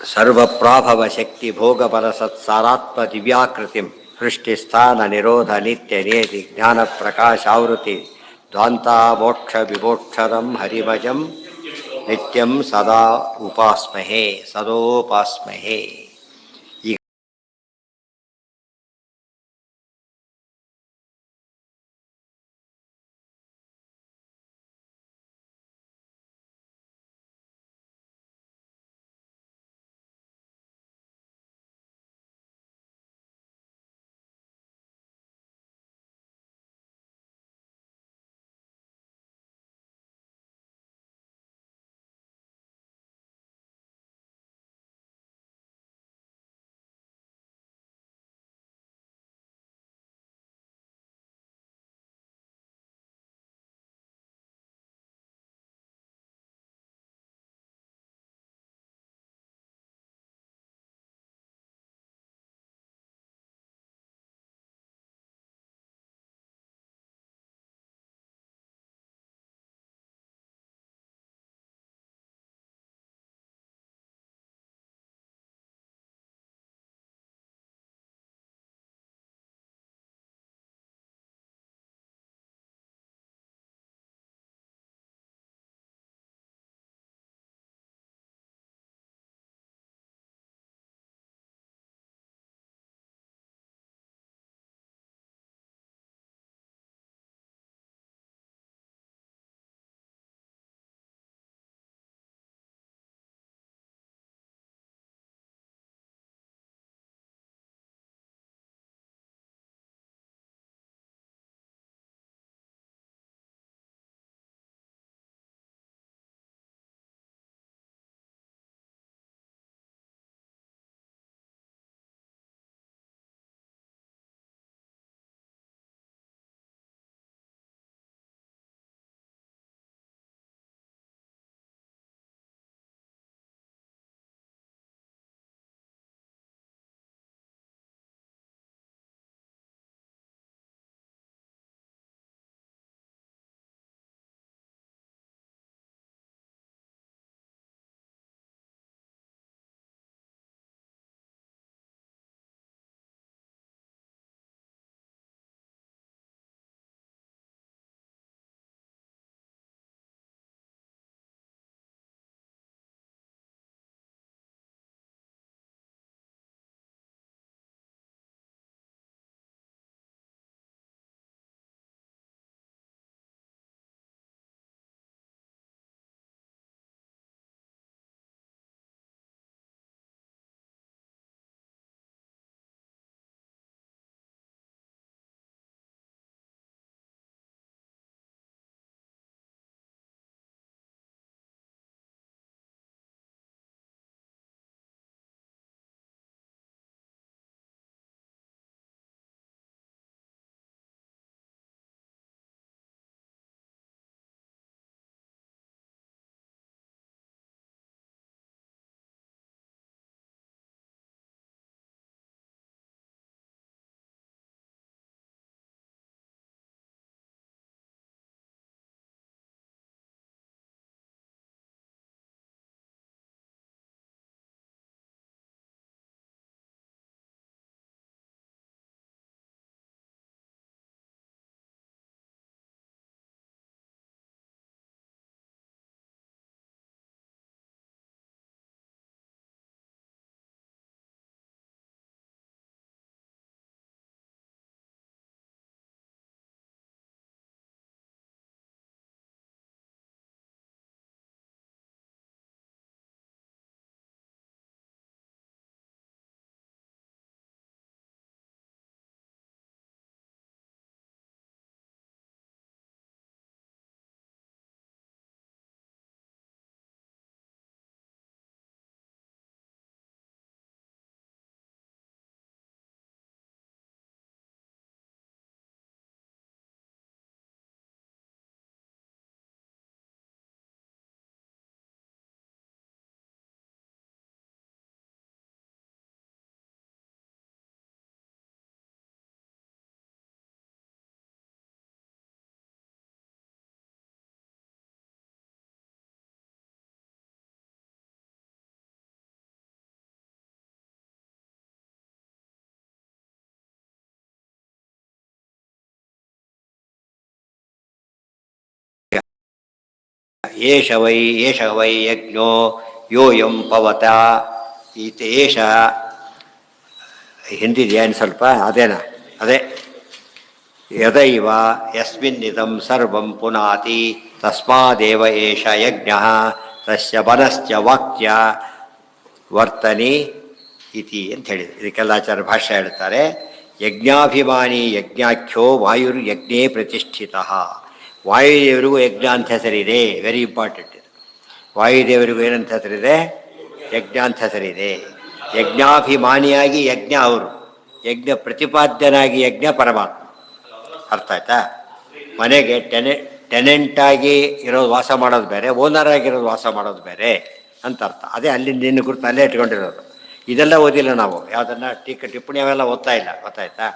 ಸರ್ವಪ್ರಾಭವ ಶಕ್ತಿ ಭೋಗಬಲ ಸತ್ಸಾರಾತ್ಮ ದಿವ್ಯಾಕೃತಿಂ ಸೃಷ್ಟಿಸ್ಥಾನ ನಿರೋಧ ನಿತ್ಯ ನೇತಿ ಜ್ಞಾನ ಪ್ರಕಾಶಾವೃತಿ ಧ್ವಾಂತ ಮೋಕ್ಷ ವಿಮೋಕ್ಷದಂ ಹರಿಭಜಂ ನಿತ್ಯಂ ಸದಾ ಉಪಾಸ್ಮಹೇ ಸದೋಪಾಸ್ಮಹೇ. ಏಷ ವೈ ಯಜ್ಞೋ ಯೋಯಂ ಪವತ ಈತ ಏಷ ಹಿಂದಿದೆಯೇನು ಸ್ವಲ್ಪ ಅದೇನಾ ಅದೇ ಯದೈವ ಯಸ್ಮಿನ್ನಿದಂ ಸರ್ವಂ ಪುನಾತಿ ತಸ್ಮಾದೇವ ಏಷ ಯಜ್ಞಃ ತಸ್ಯ ಬಲಶ್ಚ ವಾಕ್ಯ ವರ್ತನೆ ಇತಿ ಅಂತ ಹೇಳಿದ್ರು. ಇದಕ್ಕೆಲ್ಲ ಆಚಾರ್ಯ ಭಾಷ್ಯ ಹೇಳ್ತಾರೆ. ಯಜ್ಞಾಭಿಮಾನಿ ಯಜ್ಞಾಖ್ಯೋ ವಾಯುರ್ಯಜ್ಞೇ ಪ್ರತಿಷ್ಠಿತ. ವಾಯುದೇವರಿಗೂ ಯಜ್ಞ ಅಂತ ಹೆಸರಿದೆ. ವೆರಿ ಇಂಪಾರ್ಟೆಂಟ್ ಇದು. ವಾಯುದೇವರಿಗೂ ಏನಂತ ಹೆಸರಿದೆ? ಯಜ್ಞ ಅಂತ ಹೆಸರಿದೆ. ಯಜ್ಞಾಭಿಮಾನಿಯಾಗಿ ಯಜ್ಞ ಅವರು, ಯಜ್ಞ ಪ್ರತಿಪಾದ್ಯನಾಗಿ ಯಜ್ಞ ಪರಮಾತ್ಮ. ಅರ್ಥ ಆಯ್ತಾ? ಮನೆಗೆ ಟೆನೆಂಟಾಗಿ ಇರೋದು ವಾಸ ಮಾಡೋದು ಬೇರೆ, ಓನರ್ ಆಗಿರೋದು ವಾಸ ಮಾಡೋದು ಬೇರೆ ಅಂತ ಅರ್ಥ. ಅದೇ ಅಲ್ಲಿಂದ ನಿನ್ನ ಕುರಿತು ಅಲ್ಲೇ ಇಟ್ಕೊಂಡಿರೋದು. ಇದೆಲ್ಲ ಓದಿಲ್ಲ ನಾವು, ಯಾವುದನ್ನು ಟಿಪ್ಪಣಿ ಅವೆಲ್ಲ ಓದ್ತಾ ಇಲ್ಲ. ಗೊತ್ತಾಯ್ತಾ?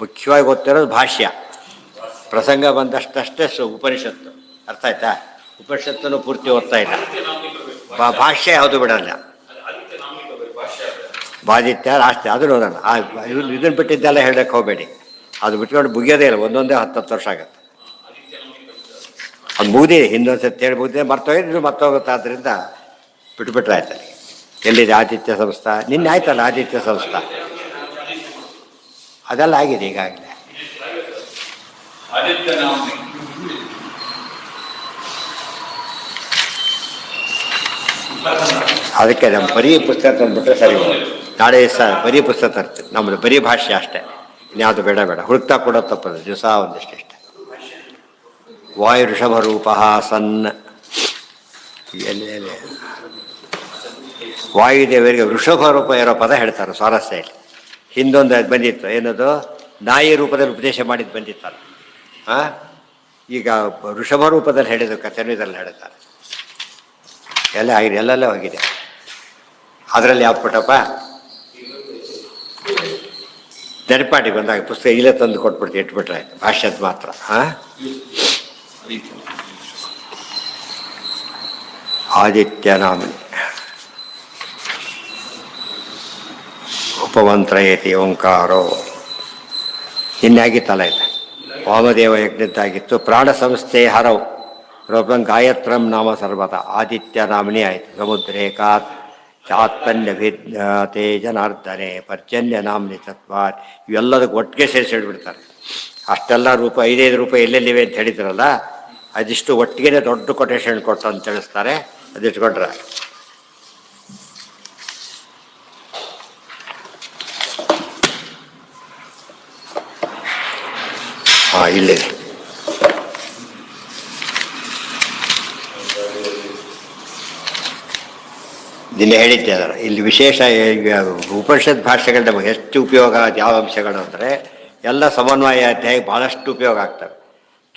ಮುಖ್ಯವಾಗಿ ಓದ್ತಿರೋದು ಭಾಷ್ಯ. ಪ್ರಸಂಗ ಬಂದಷ್ಟೇ ಉಪನಿಷತ್ತು. ಅರ್ಥ ಆಯ್ತಾ? ಉಪನಿಷತ್ತನ್ನು ಪೂರ್ತಿ ಓದ್ತಾ ಇಲ್ಲ. ಭಾಷ್ಯ ಯಾವುದು ಬಿಡಲ್ಲ. ಬಾದಿತ್ಯ ರಾಷ್ಟ್ರ ಅದು ನೋಡೋಣ. ಇದನ್ನು ಬಿಟ್ಟಿದ್ದೆಲ್ಲ ಹೇಳಕ್ಕೆ ಹೋಗಬೇಡಿ. ಅದು ಬಿಟ್ಕೊಂಡು ಮುಗಿಯೋದೇ ಇಲ್ಲ. ಒಂದೊಂದೇ 10 ವರ್ಷ ಆಗುತ್ತೆ. ಅದು ಮುಗಿದಿದೆ. ಹಿಂದೊಂದು ಸತಿ ಹೇಳಿ ಮುಗಿದಿದೆ, ಮರ್ತೋಗಿದ್ದು ಮರ್ತೋಗುತ್ತೆ. ಆದ್ದರಿಂದ ಬಿಟ್ಬಿಟ್ರೆ ಆಯ್ತಲ್ಲ. ಎಲ್ಲಿದೆ ಆದಿತ್ಯ ಸಂಸ್ಥಾ? ನಿನ್ನೆ ಆಯ್ತಲ್ಲ ಆದಿತ್ಯ ಸಂಸ್ಥಾ. ಅದೆಲ್ಲ ಆಗಿದೆ ಈಗಾಗಲೇ. ಅದಕ್ಕೆ ನಮ್ಮ ಬರೀ ಪುಸ್ತಕ ತಂದುಬಿಟ್ರೆ ಸರಿ. ನಾಳೆ ದಿವಸ ಬರೀ ಪುಸ್ತಕ ತರ್ತೀವಿ. ನಮ್ಮದು ಬರೀ ಭಾಷೆ ಅಷ್ಟೇ, ಇನ್ಯಾವುದು ಬೇಡ. ಹುಡುಕ್ತಾ ಕೂಡ ತಪ್ಪದು. ದಿವಸ ಒಂದಿಷ್ಟೇ. ವಾಯು ಋಷಭರೂಪ ಸನ್. ವಾಯುದೇವರಿಗೆ ವೃಷಭ ರೂಪ ಇರೋ ಪದ ಹೇಳ್ತಾರೆ ಸ್ವಾರಸ್ಯ. ಇಲ್ಲಿ ಹಿಂದೊಂದು ಅದು ಬಂದಿತ್ತು. ಏನದು? ನಾಯಿ ರೂಪದಲ್ಲಿ ಉಪದೇಶ ಮಾಡಿದ್ದು ಬಂದಿತ್ತಲ್ಲ. ಈಗ ವೃಷಭ ರೂಪದಲ್ಲಿ ಹೇಳಿದ್ದು ಕಥೆಯಲ್ಲಿ ಹೇಳ್ತಾರೆ. ಎಲ್ಲ ಆಗಿದೆ, ಎಲ್ಲೆಲ್ಲ ಹೋಗಿದೆ. ಅದರಲ್ಲಿ ಯಾವ ಪುಟಪ್ಪ? ನೆನಪಾಟಿ ಬಂದಾಗ ಪುಸ್ತಕ ಇಲ್ಲೇ ತಂದು ಕೊಟ್ಬಿಡ್ತೀವಿ, ಇಟ್ಬಿಟ್ರೆ ಆಯ್ತು. ಭಾಷ್ಯದ ಮಾತ್ರ. ಆದಿತ್ಯ ನಾಮನಿ ಉಪಮಂತ್ರಯತಿ ಓಂಕಾರೋ. ಇನ್ನಾಗಿತ್ತಲ್ಲ ಇದು. ವಾಮದೇವ ಯಜ್ಞದ್ದಾಗಿತ್ತು. ಪ್ರಾಣ ಸಂಸ್ಥೆ ಹರವು ರೂಪಂ ಗಾಯತ್ರಂ ನಾಮ ಸರ್ವತ. ಆದಿತ್ಯ ನಾಮಿನಿ ಆಯಿತು. ಸಮುದ್ರೇಕಾತ್ ಚಾತ್ಪನ್ಯಭಿದ್ಯತೆ ಜನಾರ್ದನೆ ಪರ್ಜನ್ಯ ನಾಮ್ನಿ ತತ್ವಾತ್. ಇವೆಲ್ಲದಕ್ಕೆ ಒಟ್ಟಿಗೆ ಸೇರಿಸಿ ಹಿಡ್ಬಿಡ್ತಾರೆ. ಅಷ್ಟೆಲ್ಲ ರೂಪ 5 ರೂಪಾಯಿ ಎಲ್ಲೆಲ್ಲಿವೆ ಅಂತ ಹೇಳಿದ್ರಲ್ಲ, ಅದಿಷ್ಟು ಒಟ್ಟಿಗೆ ದೊಡ್ಡ ಕೊಟೇಶನ್ ಕೊಟ್ಟು ಅಂತ ತಿಳಿಸ್ತಾರೆ. ಅದಿಟ್ಕೊಂಡ್ರೆ ಇಲ್ಲಿದೆ. ದಿನ ಹೇಳಿದ್ದೆ ಅದರ. ಇಲ್ಲಿ ವಿಶೇಷ ಉಪನಿಷತ್ ಭಾಷೆಗಳು ನಮಗೆ ಎಷ್ಟು ಉಪಯೋಗ ಆದ ಯಾವ ಅಂಶಗಳು ಅಂದರೆ, ಎಲ್ಲ ಸಮನ್ವಯ ಅಧ್ಯಾಯ ಭಾಳಷ್ಟು ಉಪಯೋಗ ಆಗ್ತವೆ.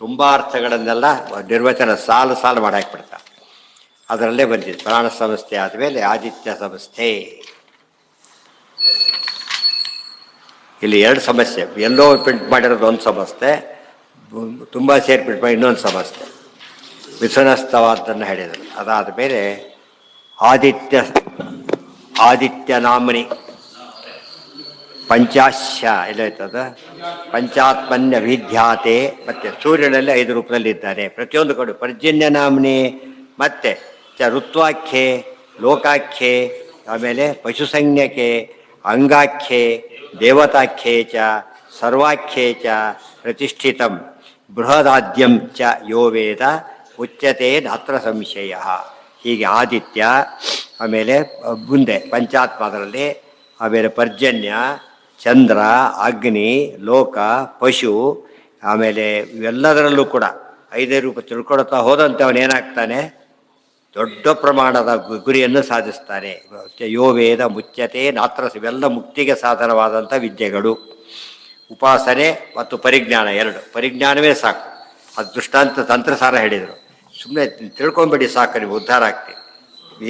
ತುಂಬ ಅರ್ಥಗಳನ್ನೆಲ್ಲ ನಿರ್ವಚನ ಸಾಲು ಮಾಡಿ ಹಾಕ್ಬಿಡ್ತಾರೆ. ಅದರಲ್ಲೇ ಬಂದಿದೆ. ಪ್ರಾಣ ಸಂಸ್ಥೆ ಆದಮೇಲೆ ಆದಿತ್ಯ ಸಂಸ್ಥೆ. ಇಲ್ಲಿ 2 ಸಮಸ್ಯೆ. ಎಲ್ಲೋ ಪ್ರಿಂಟ್ ಮಾಡಿರೋದು ಒಂದು ಸಮಸ್ಯೆ, ತುಂಬ ಸೇರಿ ಪ್ರಿಂಟ್ ಮಾಡಿ ಇನ್ನೊಂದು ಸಮಸ್ಯೆ. ಮಿಥುನಸ್ಥವಾದ್ದನ್ನು ಹೇಳಿದರು. ಅದಾದ ಮೇಲೆ ಆದಿತ್ಯ ನಾಮನಿ ಪಂಚಾಶ್ಯ ಎಲ್ಲಾಯ್ತದ ಪಂಚಾತ್ಮನ್ಯ ವಿದ್ಯಾತೆ. ಮತ್ತು ಸೂರ್ಯನಲ್ಲಿ 5 ರೂಪದಲ್ಲಿದ್ದಾನೆ. ಪ್ರತಿಯೊಂದು ಕಡೆ ಪರ್ಜನ್ಯ ನಾಮನಿ, ಮತ್ತು ಋತ್ವಾಖ್ಯೆ, ಲೋಕಾಖ್ಯೆ, ಆಮೇಲೆ ಪಶುಸಂಜ್ಞಕೆ, ಅಂಗಾಖ್ಯೆ, ದೇವತಾಖ್ಯೆ ಚ ಸರ್ವಾಖ್ಯೆ ಚ ಪ್ರತಿಷ್ಠಿತಂ ಬೃಹದಾದ್ಯಂ ಚ ಯೋ ವೇದ ಉಚ್ಯತೆ ನಾತ್ರ ಸಂಶಯ. ಹೀಗೆ ಆದಿತ್ಯ, ಆಮೇಲೆ ಮುಂದೆ ಪಂಚಾತ್ಮ, ಅದರಲ್ಲಿ ಆಮೇಲೆ ಪರ್ಜನ್ಯ, ಚಂದ್ರ, ಅಗ್ನಿ, ಲೋಕ, ಪಶು, ಆಮೇಲೆ ಇವೆಲ್ಲದರಲ್ಲೂ ಕೂಡ 5 ರೂಪ ತಿಳ್ಕೊಳ್ತಾ ಹೋದಂತೆ ಅವನೇನಾಗ್ತಾನೆ? ದೊಡ್ಡ ಪ್ರಮಾಣದ ಗುರಿಯನ್ನು ಸಾಧಿಸ್ತಾನೆ. ಯೋ ವೇದ ಮುಚ್ಯತೆ ನಾತ್ರ. ಇವೆಲ್ಲ ಮುಕ್ತಿಗೆ ಸಾಧನವಾದಂಥ ವಿದ್ಯೆಗಳು. ಉಪಾಸನೆ ಮತ್ತು ಪರಿಜ್ಞಾನ 2. ಪರಿಜ್ಞಾನವೇ ಸಾಕು. ಅದು ದೃಷ್ಟಾಂತ ತಂತ್ರಸಾರ ಹೇಳಿದರು. ಸುಮ್ಮನೆ ತಿಳ್ಕೊಂಬಿಡಿ ಸಾಕು, ನೀವು ಉದ್ಧಾರ ಆಗ್ತೀವಿ.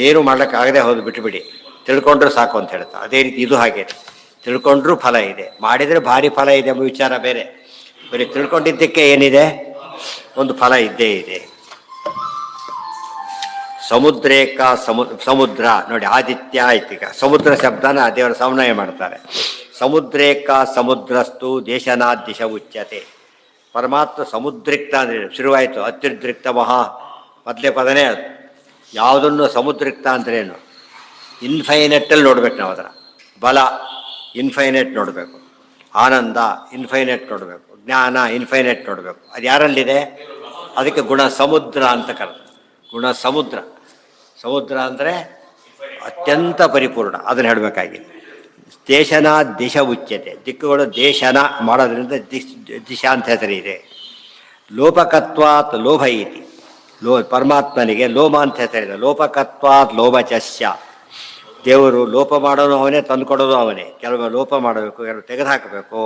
ಏನು ಮಾಡೋಕ್ಕಾಗದೆ ಹೋದು ಬಿಟ್ಟುಬಿಡಿ, ತಿಳ್ಕೊಂಡ್ರೂ ಸಾಕು ಅಂತ ಹೇಳ್ತಾರೆ. ಅದೇ ರೀತಿ ಇದು ಹಾಗೆ. ತಿಳ್ಕೊಂಡ್ರೂ ಫಲ ಇದೆ, ಮಾಡಿದರೆ ಭಾರಿ ಫಲ ಇದೆ ಎಂಬ ವಿಚಾರ ಬೇರೆ. ಬರೀ ತಿಳ್ಕೊಂಡಿದ್ದಕ್ಕೆ ಏನಿದೆ? ಒಂದು ಫಲ ಇದ್ದೇ ಇದೆ. ಸಮುದ್ರೇಕ ಸಮುದ್ರ ನೋಡಿ, ಆದಿತ್ಯ ಆಯ್ತು. ಈಗ ಸಮುದ್ರ ಶಬ್ದನ ದೇವರ ಸಮನ್ವಯ ಮಾಡ್ತಾರೆ. ಸಮುದ್ರೇಕ ಸಮುದ್ರಸ್ತು ದೇಶನಾಥ್ ದಿಶ ಉಚ್ಯತೆ. ಪರಮಾತ್ಮ ಸಮುದ್ರಿಕ್ತ ಅಂದರೆ ಶುರುವಾಯಿತು. ಅತ್ಯುದ್ರಿಕ್ತ ಮಹಾ ಮೊದಲೇ ಪದನೇ ಅದು. ಯಾವುದನ್ನು ಸಮುದ್ರಿಕ್ತ ಅಂದ್ರೇನು, ಇನ್ಫೈನೆಟ್ಟಲ್ಲಿ ನೋಡ್ಬೇಕು ನಾವು ಅದರ ಬಲ, ಇನ್ಫೈನೆಟ್ ನೋಡಬೇಕು. ಆನಂದ ಇನ್ಫೈನೆಟ್ ನೋಡಬೇಕು. ಜ್ಞಾನ ಇನ್ಫೈನೆಟ್ ನೋಡಬೇಕು. ಅದು ಯಾರಲ್ಲಿದೆ? ಅದಕ್ಕೆ ಗುಣ ಸಮುದ್ರ ಅಂತ ಕರೆದು. ಗುಣ ಸಮುದ್ರ, ಸಮುದ್ರ ಅಂದರೆ ಅತ್ಯಂತ ಪರಿಪೂರ್ಣ, ಅದನ್ನು ಹೇಳಬೇಕಾಗಿದೆ. ದೇಶನ ದಿಶ ಉಚ್ಯತೆ, ದಿಕ್ಕುಗಳು ದೇಶನ ಮಾಡೋದ್ರಿಂದ ದಿಶಾ ಅಂತ ಹೆಸರಿದೆ. ಲೋಪಕತ್ವಾತ್ ಲೋಭ ಇತಿ, ಪರಮಾತ್ಮನಿಗೆ ಲೋಮ ಅಂತ ಹೆಸರಿದೆ. ಲೋಪಕತ್ವಾತ್ ಲೋಭಚಸ್ಯ, ದೇವರು ಲೋಪ ಮಾಡೋನು ಅವನೇ, ತಂದುಕೊಡೋದು ಅವನೇ. ಕೆಲವು ಲೋಪ ಮಾಡಬೇಕು, ಕೆಲವು ತೆಗೆದುಹಾಕಬೇಕು,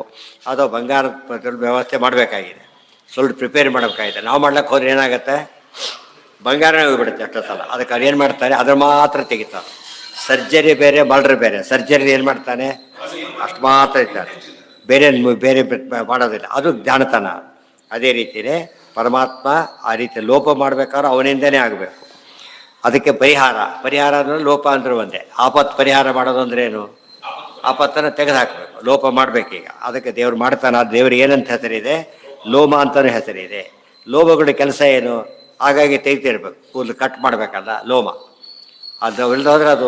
ಅದು ಬಂಗಾರದ ವ್ಯವಸ್ಥೆ ಮಾಡಬೇಕಾಗಿದೆ, ಸ್ವಲ್ಪ ಪ್ರಿಪೇರ್ ಮಾಡಬೇಕಾಗಿದೆ. ನಾವು ಮಾಡ್ಲಿಕ್ಕೆ ಹೋದ್ರೆ ಏನಾಗುತ್ತೆ, ಬಂಗಾರನೇ ಹೋಗಿಬಿಡುತ್ತೆ ಅಷ್ಟೊತ್ತಲ್ಲ. ಅದಕ್ಕೆ ಅವ್ರು ಏನು ಮಾಡ್ತಾರೆ, ಅದ್ರ ಮಾತ್ರ ತೆಗಿತಾರೆ. ಸರ್ಜರಿ ಬೇರೆ, ಮರ್ಡ್ರ್ ಬೇರೆ. ಸರ್ಜರಿ ಏನು ಮಾಡ್ತಾನೆ, ಅಷ್ಟು ಮಾತ್ರ ಇರ್ತಾರೆ, ಬೇರೆ ಬೇರೆ ಮಾಡೋದಿಲ್ಲ. ಅದು ಜ್ಞಾನತನ. ಅದೇ ರೀತಿಯೇ ಪರಮಾತ್ಮ ಆ ರೀತಿ ಲೋಪ ಮಾಡಬೇಕಾದ್ರೆ ಅವನಿಂದನೇ ಆಗಬೇಕು. ಅದಕ್ಕೆ ಪರಿಹಾರ, ಪರಿಹಾರ ಅಂದ್ರೆ ಲೋಪ ಅಂದ್ರೆ ಒಂದೇ. ಆಪತ್ತು ಪರಿಹಾರ ಮಾಡೋದು ಅಂದ್ರೇನು, ಆಪತ್ತನ್ನು ತೆಗೆದುಹಾಕಬೇಕು, ಲೋಪ ಮಾಡಬೇಕೀಗ. ಅದಕ್ಕೆ ದೇವ್ರು ಮಾಡ್ತಾನೆ. ಅದು ದೇವ್ರಿಗೆ ಏನಂತ ಹೆಸರಿದೆ, ಲೋಮ ಅಂತಲೂ ಹೆಸರಿದೆ. ಲೋಮಗಳ ಕೆಲಸ ಏನು, ಹಾಗಾಗಿ ತೆಗಿತಿರ್ಬೇಕು, ಕೂದಲು ಕಟ್ ಮಾಡಬೇಕಲ್ಲ ಲೋಮ. ಅದು ಇಲ್ಲದೋದ್ರೆ ಅದು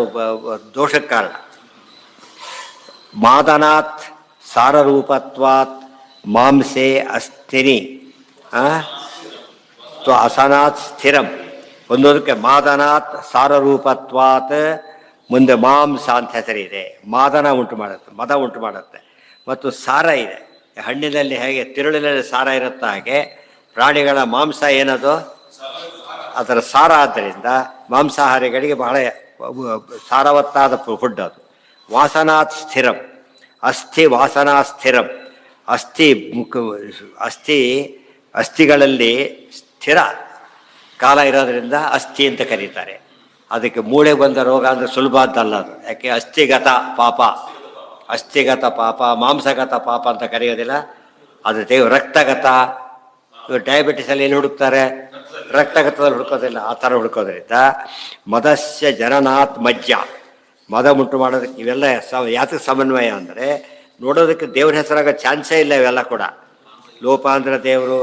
ದೋಷಕ್ಕೆ ಕಾರಣ. ಮಾದನಾತ್ ಸಾರರೂಪತ್ವಾತ್ ಮಾಂಸೆ ಅಸ್ಥಿನಿ ಅಸನಾತ್ ಸ್ಥಿರಂ. ಒಂದೊಂದಕ್ಕೆ ಮಾದನಾತ್ ಸಾರರೂಪತ್ವಾತ್, ಮುಂದೆ ಮಾಂಸ ಅಂತ ಹೆಸರಿದೆ. ಮಾದನ ಉಂಟು ಮಾಡುತ್ತೆ, ಮದ ಉಂಟು ಮಾಡುತ್ತೆ. ಮತ್ತು ಸಾರ ಇದೆ. ಹಣ್ಣಿನಲ್ಲಿ ಹೇಗೆ ತಿರುಳಿನಲ್ಲಿ ಸಾರ ಇರುತ್ತಾ ಹಾಗೆ ಪ್ರಾಣಿಗಳ ಮಾಂಸ ಏನದು, ಅದರ ಸಾರ. ಆದ್ದರಿಂದ ಮಾಂಸಾಹಾರಿಗಳಿಗೆ ಬಹಳ ಸಾರವತ್ತಾದ ಫುಡ್ ಅದು. ವಾಸನಾತ್ ಸ್ಥಿರಂ, ಅಸ್ಥಿ ವಾಸನಾ ಸ್ಥಿರಂ. ಅಸ್ಥಿ ಅಸ್ಥಿಗಳಲ್ಲಿ ಸ್ಥಿರ ಕಾಲ ಇರೋದರಿಂದ ಅಸ್ಥಿ ಅಂತ ಕರೀತಾರೆ. ಅದಕ್ಕೆ ಮೂಳೆ ಬಂದ ರೋಗ ಅಂದರೆ ಸುಲಭ ಅಂತಲ್ಲ ಅದು. ಯಾಕೆ, ಅಸ್ಥಿಗತ ಪಾಪ, ಅಸ್ಥಿಗತ ಪಾಪ, ಮಾಂಸಗತ ಪಾಪ ಅಂತ ಕರೆಯೋದಿಲ್ಲ. ಅದು ರಕ್ತಗತ. ಡಯಾಬಿಟಿಸಲ್ಲಿ ಎಲ್ಲಿ ಹುಡುಕ್ತಾರೆ, ರಕ್ತಗತದಲ್ಲಿ ಹುಡುಕೋದಿಲ್ಲ, ಆ ಥರ ಹುಡುಕೋದ್ರಿಂದ ಮದಸ್ಯ ಜನನಾತ್ ಮಜ್ಜ, ಮದ ಉಂಟು ಮಾಡೋದಕ್ಕೆ ಇವೆಲ್ಲ ಯಾತಕ್ಕೆ ಸಮನ್ವಯ ಅಂದರೆ ನೋಡೋದಕ್ಕೆ ದೇವ್ರ ಹೆಸರಾಗೋ ಚಾನ್ಸೇ ಇಲ್ಲ ಇವೆಲ್ಲ ಕೂಡ. ಲೋಪ ಅಂದ್ರೆ ದೇವರು,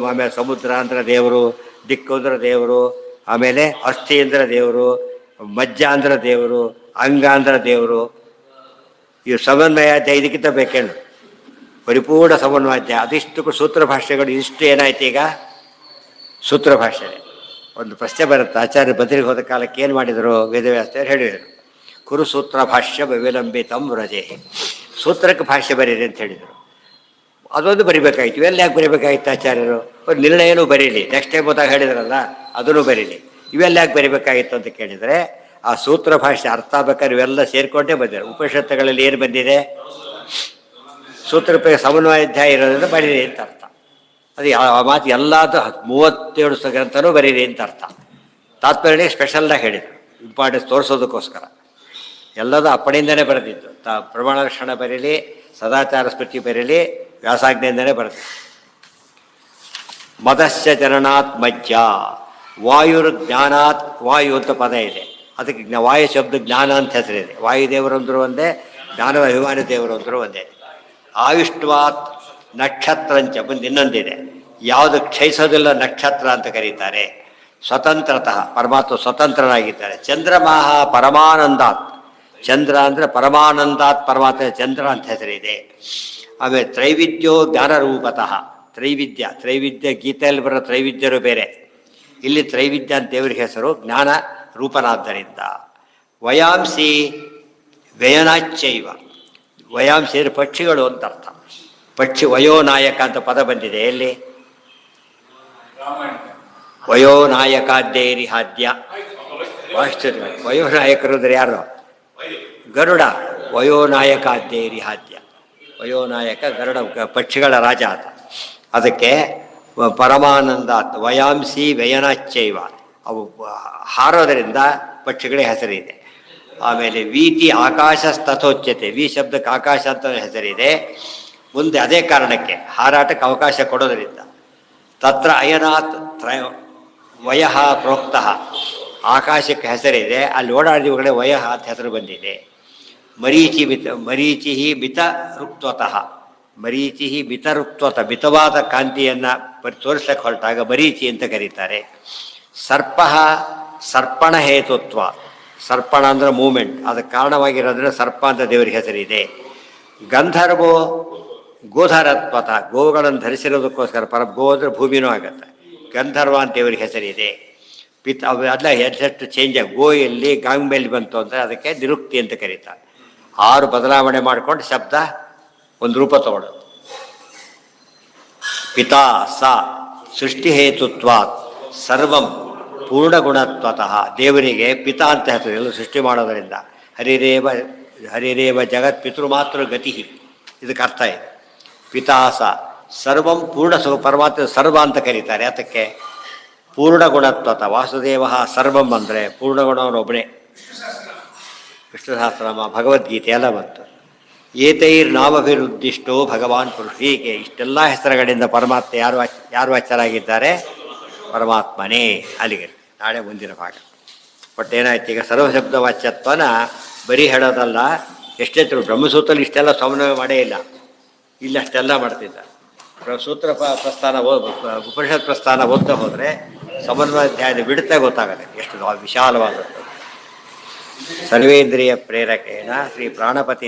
ಆಮೇಲೆ ಸಮುದ್ರ ಅಂದ್ರೆ ದೇವರು, ದಿಕ್ಕು ಅಂದ್ರೆ ದೇವರು, ಆಮೇಲೆ ಅಸ್ಥಿ ಅಂದ್ರೆ ದೇವರು, ಮಜ್ಜ ಅಂದ್ರೆ ದೇವರು, ಅಂಗ ಅಂದ್ರೆ ದೇವರು. ಇವು ಸಮನ್ವಯಾಧ್ಯಾಯ ಇದಕ್ಕಿಂತ ಬೇಕೇನು, ಪರಿಪೂರ್ಣ ಸಮನ್ವಯಾಧ್ಯಾಯ. ಅದಿಷ್ಟು ಸೂತ್ರ ಭಾಷೆಗಳು ಇಷ್ಟು ಏನಾಯ್ತು ಈಗ, ಸೂತ್ರ ಭಾಷೆ. ಒಂದು ಪ್ರಶ್ನೆ ಬರುತ್ತೆ, ಆಚಾರ್ಯ ಬದರಿಗೆ ಹೋದ ಕಾಲಕ್ಕೆ ಏನು ಮಾಡಿದರು, ವೇದವ್ಯಾಸರು ಹೇಳಿದರು, ಕುರು ಸೂತ್ರ ಭಾಷ್ಯ ವಿಲಂಬಿತಂ ವ್ರಜೆ, ಸೂತ್ರಕ್ಕೆ ಭಾಷ್ಯ ಬರೀರಿ ಅಂತ ಹೇಳಿದರು. ಅದೊಂದು ಬರಿಬೇಕಾಗಿತ್ತು. ಇವೆಲ್ಲ ಯಾಕೆ ಬರಿಬೇಕಾಗಿತ್ತು ಆಚಾರ್ಯರು? ಒಂದು ನಿರ್ಣಯನೂ ಬರೀಲಿ, ನೆಕ್ಸ್ಟ್ ಟೈಮ್ ಹೋದಾಗ ಹೇಳಿದ್ರಲ್ಲ ಅದನ್ನು ಬರೀಲಿ. ಇವೆಲ್ಲ ಯಾಕೆ ಬರಿಬೇಕಾಗಿತ್ತು ಅಂತ ಕೇಳಿದರೆ, ಆ ಸೂತ್ರ ಭಾಷೆ ಅರ್ಥ ಆಗ್ಬೇಕಾದ್ರೆ ಇವೆಲ್ಲ ಸೇರಿಕೊಂಡೇ ಬಂದಿದ್ದಾರೆ. ಉಪನಿಷತ್ತುಗಳಲ್ಲಿ ಏನು ಬಂದಿದೆ, ಸೂತ್ರ ಸಮನ್ವಯಾಧ್ಯಾಯ ಇರೋದ್ರಿಂದ ಬರೀರಿ ಅಂತ ಅರ್ಥ. ಅದು ಆ ಮಾತು ಎಲ್ಲದು 37 ಗ್ರಂಥನೂ ಬರೀರಿ ಅಂತ ಅರ್ಥ. ತಾತ್ಪರ್ಯ ಸ್ಪೆಷಲ್ಲಾಗಿ ಹೇಳಿದರು, ಇಂಪಾರ್ಟೆನ್ಸ್ ತೋರಿಸೋದಕ್ಕೋಸ್ಕರ. ಎಲ್ಲದೂ ಅಪ್ಪಣೆಯಿಂದನೇ ಬರೆದಿದ್ದು. ಪ್ರಮಾಣ ಲಕ್ಷಣ ಬರೀಲಿ, ಸದಾಚಾರ ಸ್ಮೃತಿ ಬರೀಲಿ, ವ್ಯಾಸಾಜ್ಞೆಯಿಂದನೇ ಬರೆದಿದ್ದು. ಮದಸ್ಯ ಜನನಾತ್ ಮಜ್ಜ, ವಾಯುರ್ ಜ್ಞಾನಾತ್, ವಾಯು ಅಂತ ಪದ ಇದೆ. ಅದಕ್ಕೆ ವಾಯು ಶಬ್ದ ಜ್ಞಾನ ಅಂತ ಹೆಸರಿದೆ. ವಾಯುದೇವರಂದ್ರು ಒಂದೇ, ಜ್ಞಾನದ ಅಭಿಮಾನಿ ದೇವರು ಅಂದರೂ ಒಂದೇ. ಆಯುಷ್ಟ್ವಾತ್ ನಕ್ಷತ್ರಂಚ, ಮುಂದೆ ಇನ್ನೊಂದಿದೆ, ಯಾವುದು ಕ್ಷಯಿಸೋದಿಲ್ಲ ನಕ್ಷತ್ರ ಅಂತ ಕರೀತಾರೆ. ಸ್ವತಂತ್ರತಃ, ಪರಮಾತ್ಮ ಸ್ವತಂತ್ರನಾಗಿದ್ದಾರೆ. ಚಂದ್ರಮಾಹ ಪರಮಾನಂದಾತ್, ಚಂದ್ರ ಅಂದರೆ ಪರಮಾನಂದಾತ್, ಪರಮಾತ್ಮ ಚಂದ್ರ ಅಂತ ಹೆಸರಿದೆ. ಆಮೇಲೆ ತ್ರೈವಿದ್ಯೋ ಜ್ಞಾನರೂಪತಃ, ತ್ರೈವಿದ್ಯ ಗೀತೆಯಲ್ಲಿ ಬರೋ ತ್ರೈವಿದ್ಯರು ಬೇರೆ, ಇಲ್ಲಿ ತ್ರೈವಿದ್ಯ ಅಂತ ದೇವರಿಗೆ ಹೆಸರು, ಜ್ಞಾನ ರೂಪನಾದ್ದರಿಂದ. ವಯಾಂಸಿ ವ್ಯಯನಾಚ್ಚೈವ, ವಯಾಂಸಿ ಅಂದರೆ ಪಕ್ಷಿಗಳು ಅಂತ ಅರ್ಥ. ಪಕ್ಷಿ ವಯೋನಾಯಕ ಅಂತ ಪದ ಬಂದಿದೆ ಎಲ್ಲಿ, ವಯೋನಾಯಕಾದ್ದೇರಿ ಹಾದ್ಯ. ವಯೋನಾಯಕರು ಅಂದರೆ ಯಾರು, ಗರುಡ. ವಯೋನಾಯಕಾದ್ದೇರಿ ಹಾದ್ಯ, ವಯೋನಾಯಕ ಗರುಡ, ಪಕ್ಷಿಗಳ ರಾಜ ಆತ. ಅದಕ್ಕೆ ಪರಮಾನಂದ ವಯಾಂಸಿ ವ್ಯಯನಾಚ್ಚೈವ, ಅವು ಹಾರೋದರಿಂದ ಪಕ್ಷಿಗಳೇ ಹೆಸರಿದೆ. ಆಮೇಲೆ ವೀತಿ ಆಕಾಶ ಸ್ತಥೋಚ್ಯತೆ, ವಿ ಶಬ್ದಕ್ಕೆ ಆಕಾಶ ಅಂತ ಹೆಸರಿದೆ. ಮುಂದೆ ಅದೇ ಕಾರಣಕ್ಕೆ ಹಾರಾಟಕ್ಕೆ ಅವಕಾಶ ಕೊಡೋದರಿಂದ ತತ್ರ ಅಯನಾತ್ ವಯಃ ಪ್ರೋಕ್ತಃ, ಆಕಾಶಕ್ಕೆ ಹೆಸರಿದೆ, ಅಲ್ಲಿ ಓಡಾಡಿದವುಗಳೇ ವಯಃ ಅಂತ ಹೆಸರು ಬಂದಿದೆ. ಮರೀಚಿ ಮಿತ ಋಕ್ವತಃ, ಮರೀಚಿ ಮಿತಋಕ್ವತ, ಮಿತವಾದ ಕಾಂತಿಯನ್ನು ತೋರಿಸಕ್ಕೆ ಹೊರಟಾಗ ಮರೀಚಿ ಅಂತ ಕರೀತಾರೆ. ಸರ್ಪ ಸರ್ಪಣ ಹೇತುತ್ವ, ಸರ್ಪಣ ಅಂದರೆ ಮೂಮೆಂಟ್, ಅದಕ್ಕೆ ಕಾರಣವಾಗಿರೋದ್ರೆ ಸರ್ಪ ಅಂತ ದೇವರಿಗೆ ಹೆಸರಿದೆ. ಗಂಧರ್ವೋ ಗೋಧರತ್ವತ, ಗೋವುಗಳನ್ನು ಧರಿಸಿರೋದಕ್ಕೋಸ್ಕರ ಗೋ ಅಂದರೆ ಭೂಮಿನೂ ಆಗುತ್ತೆ. ಗಂಧರ್ವ ಅಂತ ದೇವರಿಗೆ ಹೆಸರಿದೆ. ಅಲ್ಲ ಹೆಸರು ಚೇಂಜ್ ಆಗಿ ಗೋ ಎಲ್ಲಿ ಗಾಂಗ್ ಮೇಲೆ ಬಂತು ಅಂದರೆ ಅದಕ್ಕೆ ನಿರುಕ್ತಿ ಅಂತ ಕರೀತಾರೆ. 6 ಬದಲಾವಣೆ ಮಾಡಿಕೊಂಡು ಶಬ್ದ ಒಂದು ರೂಪ ತಗೊಳ್ಳೋದು. ಪಿತಾ ಸ ಸೃಷ್ಟಿಹೇತುತ್ವಾತ್ ಸರ್ವಂ ಪೂರ್ಣಗುಣತ್ವತಃ, ದೇವರಿಗೆ ಪಿತಾ ಅಂತ ಹೇಳ್ತಾರೆ ಎಲ್ಲ ಸೃಷ್ಟಿ ಮಾಡೋದರಿಂದ. ಹರಿರೇವ ಜಗತ್ ಪಿತೃ ಮಾತೃ ಗತಿ, ಇದಕ್ಕೆ ಅರ್ಥ ಇದೆ. ಪಿತಾಸ ಸರ್ವಂ ಪೂರ್ಣ ಪರಮಾತ್ಮ ಸರ್ವ ಅಂತ ಕರೀತಾರೆ. ಅದಕ್ಕೆ ಪೂರ್ಣಗುಣತ್ವತ ವಾಸುದೇವ ಸರ್ವಂ ಅಂದರೆ ಪೂರ್ಣಗುಣವನೊಬ್ಬನೇ. ವಿಷ್ಣು ಸಹಸ್ರನಾಮ ಭಗವದ್ಗೀತೆ ಎಲ್ಲ ಬಂತು. ಏತೈರ್ನಾಮಭಿರುದ್ದಿಷ್ಟೋ ಭಗವಾನ್ ಪುರುಷ, ಹೀಗೆ ಇಷ್ಟೆಲ್ಲ ಹೆಸರುಗಳಿಂದ ಪರಮಾತ್ಮ ಯಾರು ವಾಚ್ಯರಾಗಿದ್ದಾರೆ? ಪರಮಾತ್ಮನೇ. ಅಲ್ಲಿಗೆ ನಾಳೆ ಮುಂದಿನ ಭಾಗ. ಬಟ್ ಏನಾಯ್ತು, ಈಗ ಸರ್ವಶಬ್ದ ವಾಚ್ಯತ್ವನ ಬರೀ ಹೇಳೋದಲ್ಲ, ಎಷ್ಟೆತ್ತು ಬ್ರಹ್ಮಸೂತ್ರದಲ್ಲಿ ಇಷ್ಟೆಲ್ಲ ಸಮನ್ವಯ ಮಾಡೇ ಇಲ್ಲ, ಇಲ್ಲಿ ಅಷ್ಟೆಲ್ಲ ಮಾಡ್ತಿದ್ದ. ಸೂತ್ರ ಪ್ರಸ್ಥಾನ ಉಪನಿಷತ್ ಪ್ರಸ್ಥಾನ ಓದ್ತಾ ಹೋದರೆ ಸಮನ್ವಯ ಅಧ್ಯಾಯದ ಬಿಡುತ್ತೆ ಗೊತ್ತಾಗುತ್ತೆ ಎಷ್ಟು ವಿಶಾಲವಾದದ್ದು. ಸರ್ವೇಂದ್ರಿಯ ಪ್ರೇರಕೇಣ ಶ್ರೀ ಪ್ರಾಣಪತಿ